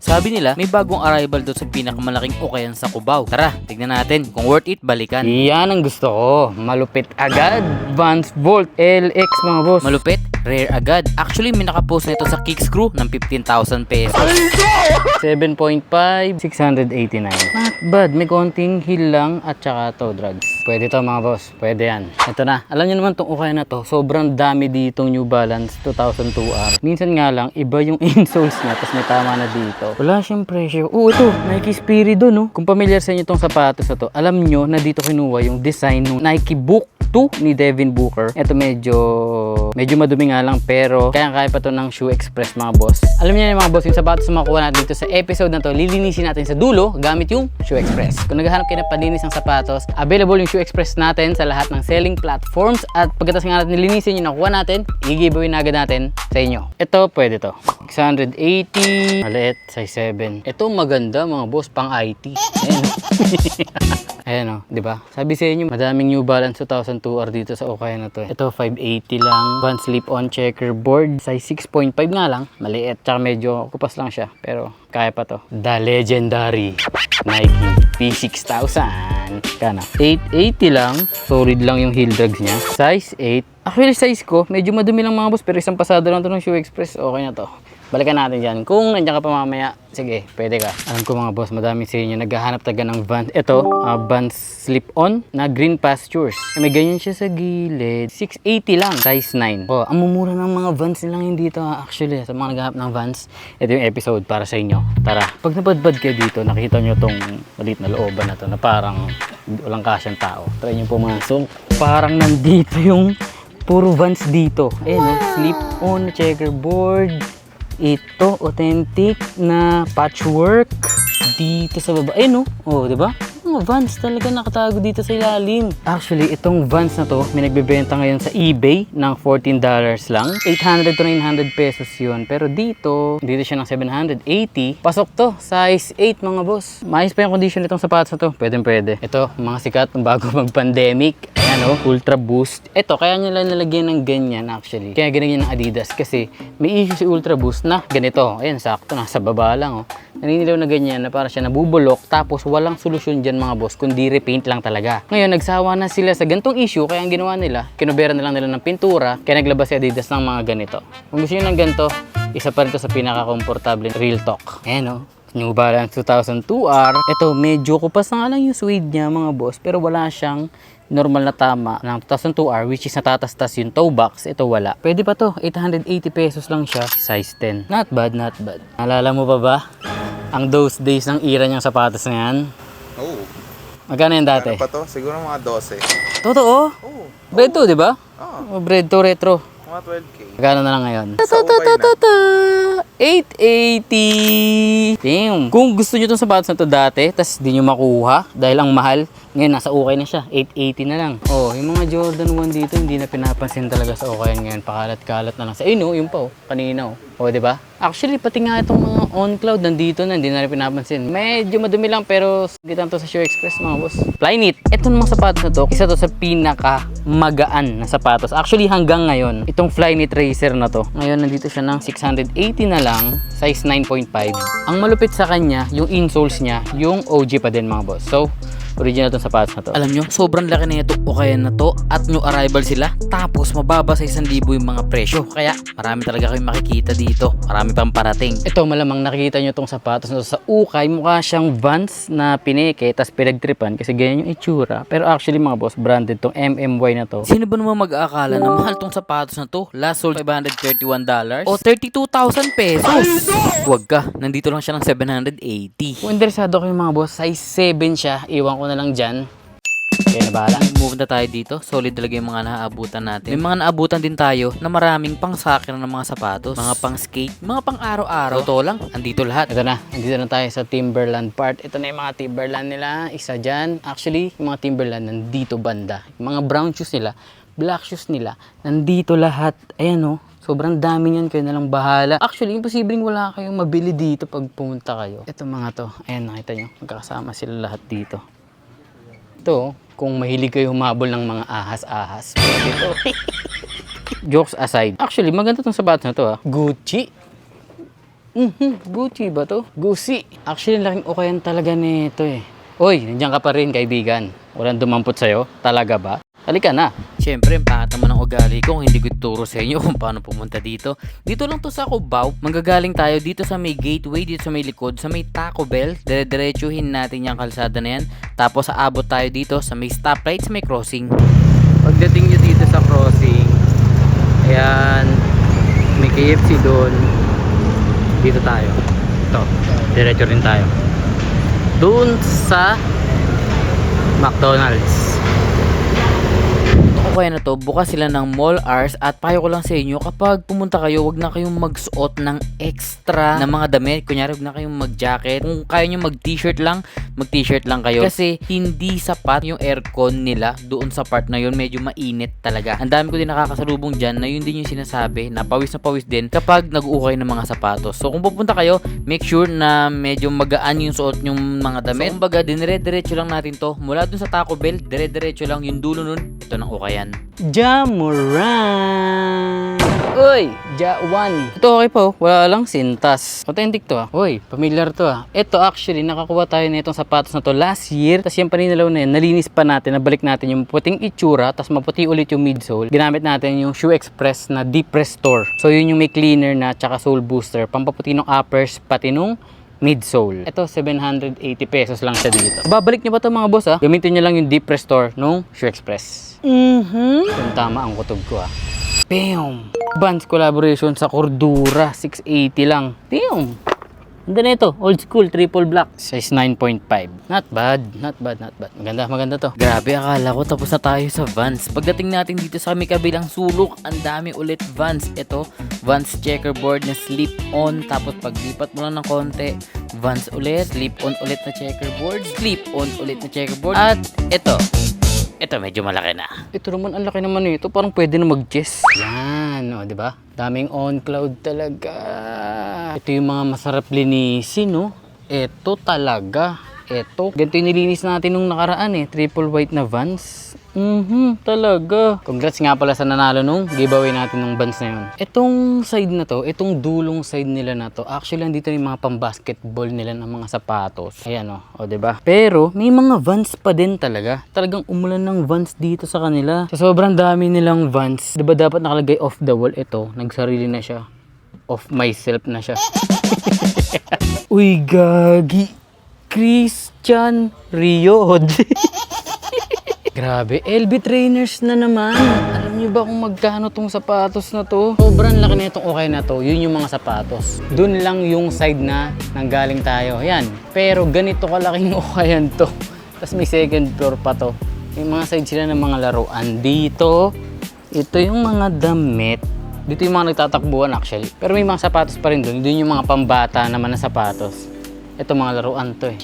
Sabi nila, may bagong arrival doon sa pinakamalaking ukayan sa Cubao. Tara, tignan natin kung worth it balikan. Yan ang gusto ko. Malupit agad. Vans Volt LX mga boss. Malupit, rare agad. Actually, may nakapost na ito sa Kickscrew ng 15,000 pesos. 7.5, 689. Not bad. May konting heel lang at saka toe drags. Pwede to mga boss. Pwede yan. Ito na. Alam niyo naman tong ukayan na to. Sobrang dami ditong New Balance 2002R. Minsan nga lang, iba yung insoles niya. Tapos may tama na dito. Wala siyang presyo. Oh, ito. Nike Spirido, no? Kung familiar sa inyo itong sapatos na to, alam nyo na dito kinuha yung design ng Nike Book 2 ni Devin Booker. Ito medyo madumi nga lang, pero kaya pa to ng Shoe Express mga boss. Alam niyo na mga boss, yung sapatos na makuha natin dito sa episode na to, lilinisin natin sa dulo gamit yung Shoe Express. Kung naghahanap kayo ng palinis ng sapatos, available yung Shoe Express natin sa lahat ng selling platforms. At pagkatapos nga natin nilinisin yung nakuha natin, i-giveaway na agad natin sa inyo. Ito, pwede to. 680, maliit, size 7. Ito maganda mga boss, pang IT. Ayan. Ayan o, di ba? Sabi sa inyo, madaming New Balance 2002R dito sa ukayan na to. Ito 580 lang, Vans slip-on checkerboard, size 6.5 nga lang, maliit, tsaka medyo kupas lang siya, pero kaya pa to. The legendary Nike P6000. Kana 880 lang, solid lang yung heel drags niya. Size 8. Actually size ko, medyo madumi lang mga boss, pero isang pasada lang to ng Shoe Express, okay na to. Balikan natin dyan. Kung nandiyan ka pa mamaya, sige, pwede ka. Alam ko mga boss, madami sa inyo naghahanap taga ng Vans. Ito, Vans slip-on na green pastures. May ganyan siya sa gilid. 680 lang, size 9. Oh, ang mumura ng mga Vans nilang hindi dito actually. Sa mga naghahanap ng Vans, ito yung episode para sa inyo. Tara, pag napadbad kayo dito, nakita nyo tong maliit na looban na to na parang walang kasyang tao. Try nyo pumasok. Parang nandito yung puro Vans dito. Ayan, slip-on, checkerboard. Ito, authentic na patchwork dito sa baba. Ayun, no? Oh, di ba? Mga Vans talaga nakatago dito sa ilalim. Actually, itong Vans na to, may nagbebenta ngayon sa eBay ng $14 lang. 800 to 900 pesos yun. Pero dito siya ng 780. Pasok to, size 8 mga boss. Maayos pa yung condition nitong sapatos na to. Pwede. Ito, mga sikat bago mag-pandemic. Ayan, Ultra Boost. Ito, kaya nila nalagyan ng ganyan actually. Kaya ganyan ng Adidas kasi may issue si Ultra Boost na ganito. Ayan, sakto, nasa baba lang. Naninilaw na ganyan na para siya nabubulok tapos walang solusyon dyan mga boss kundi repaint lang talaga. Ngayon, nagsawa na sila sa gantong issue kaya ang ginawa nila, kinubera na lang nila ng pintura kaya naglabas si Adidas ng mga ganito. Kung gusto nyo ng ganito, isa pa rin to sa pinaka-komportable real talk. Ayan, New Balance 2002R. Ito, medyo kupas na nga lang yung suede niya mga boss pero wala siyang normal na tama ng 2002R which is natatastas yung toe box. Ito wala. Pwede pa to. 880 pesos lang siya. Size 10. Not bad, not bad. Naalala mo pa ba? Ang those days ng era niyang sapatos na yan? Oo. Magkano yan dati? Ano pa to? Siguro mga 12. Totoo? Oo. Bread to, di ba? Oo. Bread to retro. Mga 12K. Magkano na lang ngayon? Sa ukay na. 880. Damn. Kung gusto nyo itong sapatos na to dati, tas di nyo makuha dahil ang mahal, ngayon nasa ukay na siya. 880 na lang. Oh, yung mga Jordan 1 dito, hindi na pinapansin talaga sa ukayan ngayon. Pakalat-kalat na lang. Sa yun pa kanina oh, di ba? Actually, pati nga itong mga on-cloud nandito na, hindi na rin pinapansin. Medyo madumi lang pero gitan to sa Shoe Express mga boss. Flyknit. Ito mga sapatos na to, isa to sa pinaka magaan na sapatos. Actually, hanggang ngayon, itong Flyknit Racer na to, ngayon nandito siya ng 680 na lang, size 9.5. Ang malupit sa kanya, yung insoles niya, yung OG pa din mga boss. So, original tong sapatos na to. Alam nyo, sobrang laki na itong ukayan na to at new arrival sila. Tapos mababa sa 1,000 yung mga presyo. Kaya marami talaga kayong makikita dito. Marami pang parating. Ito malamang nakikita nyo tong sapatos na to sa ukay. Mukha siyang Vans na pineke tas pinagtripan kasi ganyan yung itsura. Pero actually mga boss, branded tong MMY na to. Sino ba naman mag-aakala na mahal tong sapatos na to? Last sold $531 o 32,000 pesos. Huwag ka, nandito lang siya ng 780. Kung interesado kayo mga boss, size 7 siya. Iwan ko na lang dyan. Kaya na bahala. Move na tayo dito. Solid talaga yung mga naaabutan natin. May mga naabutan din tayo na maraming pang sakyan ng mga sapatos, mga pang skate, mga pang araw-araw. Totoo lang, andito lahat. Ito na, andito na tayo sa Timberland part. Ito na yung mga Timberland nila. Isa dyan. Actually, yung mga Timberland nandito banda. Yung mga brown shoes nila, black shoes nila, nandito lahat. Ayan sobrang dami niyan, kayo na lang bahala. Actually, imposibleng wala kayong mabili dito pag pumunta kayo. Ito mga to, ayan nakita nyo, magkakasama sila lahat dito. Ito, kung mahilig kayo humabol ng mga ahas-ahas. Ito. Jokes aside. Actually, maganda tong sapatos na to Gucci. Gucci ba to? Gucci. Actually, laking okayan talaga nito eh. Oy, nandiyan ka pa rin, kaibigan. Walang dumampot sa'yo? Talaga ba? Halika na. Siyempre, ang pangit naman ang ugali ko kung hindi ko ituro sa inyo kung paano pumunta dito. Dito lang to sa Cubao. Manggagaling tayo dito sa may gateway, dito sa may likod, sa may Taco Bell. Dire-diretsuhin natin yung kalsada na yan. Tapos aabot tayo dito sa may stoplight, sa may crossing. Pagdating nyo dito sa crossing, ayan, may KFC doon. Dito tayo. Ito, diretso rin tayo. Doon sa McDonald's. O kaya na to, bukas sila ng mall hours at payo ko lang sa inyo, kapag pumunta kayo, wag na kayong magsuot ng extra na mga damit. Kunyari, wag na kayong mag-jacket. Kung kaya nyo mag-t-shirt lang, mag-t-shirt lang kayo. Kasi hindi sapat yung aircon nila doon sa part na yun. Medyo mainit talaga. Ang dami ko din nakakasalubong dyan na yun din yung sinasabi, na pawis din kapag nag-uukay ng mga sapatos. So kung pupunta kayo, make sure na medyo magaan yung suot yung mga damit. So kumbaga, dinire-diretso lang natin to. Mula dun sa Taco Bell, dire-diretso lang yung dulo nun. Ito ng ukayan. Jamoran! Uy! Ja1! Ito okay po, wala lang sintas. Authentic to ah. Uy, familiar to ah. Ito actually, nakakuha tayo na itong sapatos na to last year. Tapos yung paninalaw na yun, nalinis pa natin, nabalik natin yung puting itsura, tapos maputi ulit yung midsole. Ginamit natin yung Shoe Express na Deep Restore. So yun yung may cleaner na tsaka sole booster. Pampaputi ng uppers, pati nung midsole. Ito, 780 pesos lang siya dito. Babalik nyo ba ito mga boss ah? Gamitin nyo lang yung Deep Restore nung Shoe Express. Kung tama ang kutob ko ah. Bam! Vans collaboration sa Cordura, 680 lang. Bam! Ganda na ito, old school, triple black. Size 9.5. Not bad, not bad, not bad. Maganda, maganda to. Grabe, akala ko tapos na tayo sa Vans. Pagdating natin dito sa may kabilang sulok, ang dami ulit Vans. Ito, Vans checkerboard na slip-on. Tapos paglipat mo lang ng konti, Vans ulit, slip-on ulit na checkerboard, slip-on ulit na checkerboard. At ito medyo malaki na. Ito naman, ang laki naman nito. Parang pwede na mag-chess. Yan, o, di ba? Daming on cloud talaga. Ito yung mga masarap linisin, no? Ito talaga. Ito. Ganito yung nilinis natin nung nakaraan eh. Triple white na Vans. Talaga. Congrats nga pala sa nanalo nung giveaway natin ng Vans na yun. Itong side na to, itong dulong side nila na to, actually andito yung mga pang-basketball nila ng mga sapatos. Ayan o, diba? Pero may mga Vans pa din talaga. Talagang umulan ng Vans dito sa kanila. Sa sobrang dami nilang Vans, diba dapat nakalagay off the wall? Ito, nagsarili na siya. Off myself na siya. Uy, gagi. Christian Riod. Grabe, LB trainers na naman. Alam niyo ba kung magkano tong sapatos na to? Sobrang laki na itong okay na to. Yun yung mga sapatos. Doon lang yung side na nanggaling tayo. Yan. Pero ganito kalaking okayan to. Tapos may second floor pa to. May mga side sila ng mga laruan. Dito, ito yung mga damit. Dito yung mga nagtatakbuhan actually. Pero may mga sapatos pa rin doon. Doon yung mga pambata naman na sapatos. Ito mga laruan to eh.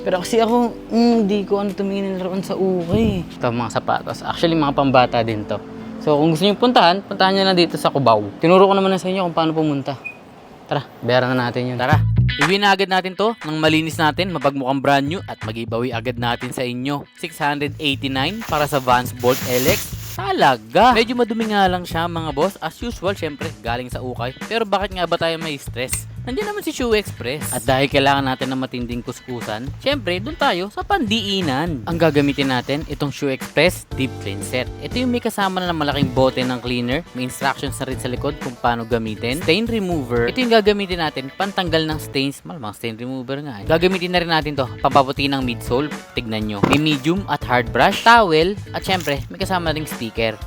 Pero kasi ako, hindi ko tumingin ng laruan sa ukay. Ito mga sapatos. Actually, mga pambata din to. So, kung gusto nyo puntahan nyo na dito sa Cubao. Tinuro ko naman na sa inyo kung paano pumunta. Tara, bayaran na natin yun. Tara, iwi na agad natin to nang malinis natin, mapagmukhang brand new at mag-ibawi agad natin sa inyo. 689 para sa Vans Bolt LX. Talaga. Medyo madumi nga lang siya mga boss. As usual, syempre, galing sa ukay. Pero bakit nga ba tayo may stress? Nandiyan naman si Shoe Express. At dahil kailangan natin ng matinding kuskusan, syempre, dun tayo sa pandiinan. Ang gagamitin natin, itong Shoe Express Deep Cleanser. Ito yung may kasama na malaking bote ng cleaner. May instructions na rin sa likod kung paano gamitin. Stain remover. Ito yung gagamitin natin, pantanggal ng stains. Malamang stain remover nga. Gagamitin na rin natin to, pampaputi ng midsole. Tignan nyo. May medium at hard brush, towel, at syempre, may kasama na ring sticker.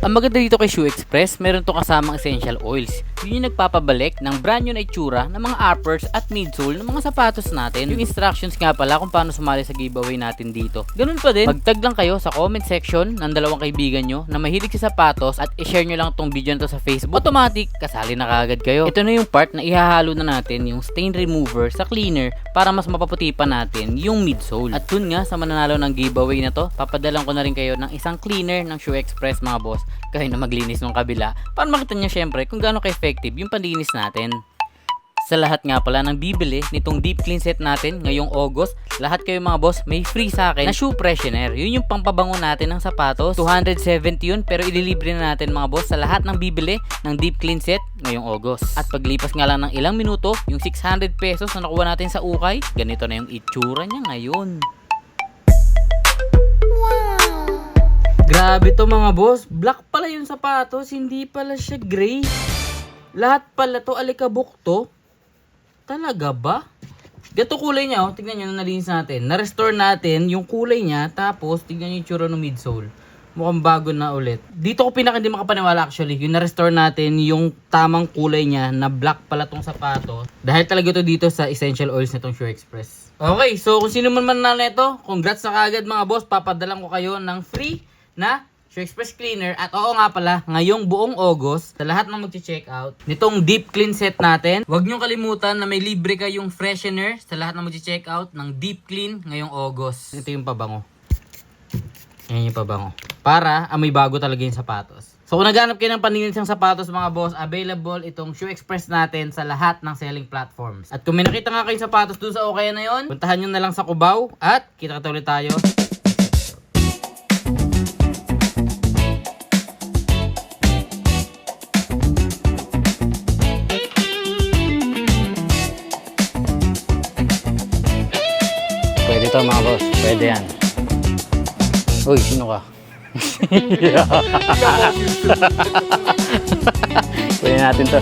Ang maganda dito kay Shoe Express, meron to kasamang essential oils. Yun yung nagpapabalik ng brand new na itsura ng mga uppers at midsole ng mga sapatos natin. Yung instructions nga pala kung paano sumali sa giveaway natin dito. Ganun pa din, magtag lang kayo sa comment section ng dalawang kaibigan nyo na mahilig sa sapatos at i-share nyo lang tong video na to sa Facebook. Automatic, kasali na kagad kayo. Ito na yung part na ihahalo na natin yung stain remover sa cleaner para mas mapaputi pa natin yung midsole. At dun nga sa mananalo ng giveaway na to, papadalan ko na rin kayo ng isang cleaner ng Shoe Express mga boss. Kayo na maglinis ng kabila para makita nyo syempre kung gaano ka-effective yung panlinis natin. Sa lahat nga pala ng bibili nitong deep clean set natin ngayong August, lahat kayo mga boss may free sa akin na shoe freshener. Yun yung pampabango natin ng sapatos. 270 yun pero ililibre na natin mga boss sa lahat ng bibili ng deep clean set ngayong August. At paglipas nga lang ng ilang minuto, yung 600 pesos na nakuha natin sa ukay, ganito na yung itsura niya ngayon. Grabe to mga boss, black pala yung sapatos, hindi pala siya gray. Lahat pala to alikabok to. Talaga ba? Ganito kulay niya, oh. Tignan nyo na nalinis natin. Na-restore natin yung kulay niya, tapos tignan nyo yung tsura ng midsole. Mukhang bago na ulit. Dito ko pinaka hindi makapaniwala actually, yung na-restore natin yung tamang kulay niya na black pala tong sapato. Dahil talaga to dito sa essential oils nitong Shoe Express. Okay, so kung sino man na neto, congrats na kagad mga boss, papadalan ko kayo ng free na Shoe Express cleaner. At oo nga pala, ngayong buong August, sa lahat ng mag-check out nitong deep clean set natin, huwag nyo kalimutan na may libre kayong freshener sa lahat ng mag-check out ng deep clean ngayong August. Ito yung pabango. Yan yung pabango. Para amoy bago talaga yung sapatos. So kung naghanap kayo ng panlinis ng sapatos mga boss, available itong Shoe Express natin sa lahat ng selling platforms. At kung may nakita nga kayong sapatos doon sa Okaya na yon, puntahan nyo na lang sa Cubao at kita ulit tayo. Pwede to mga boss. Pwede yan. Uy, sino ka? Pwede natin to.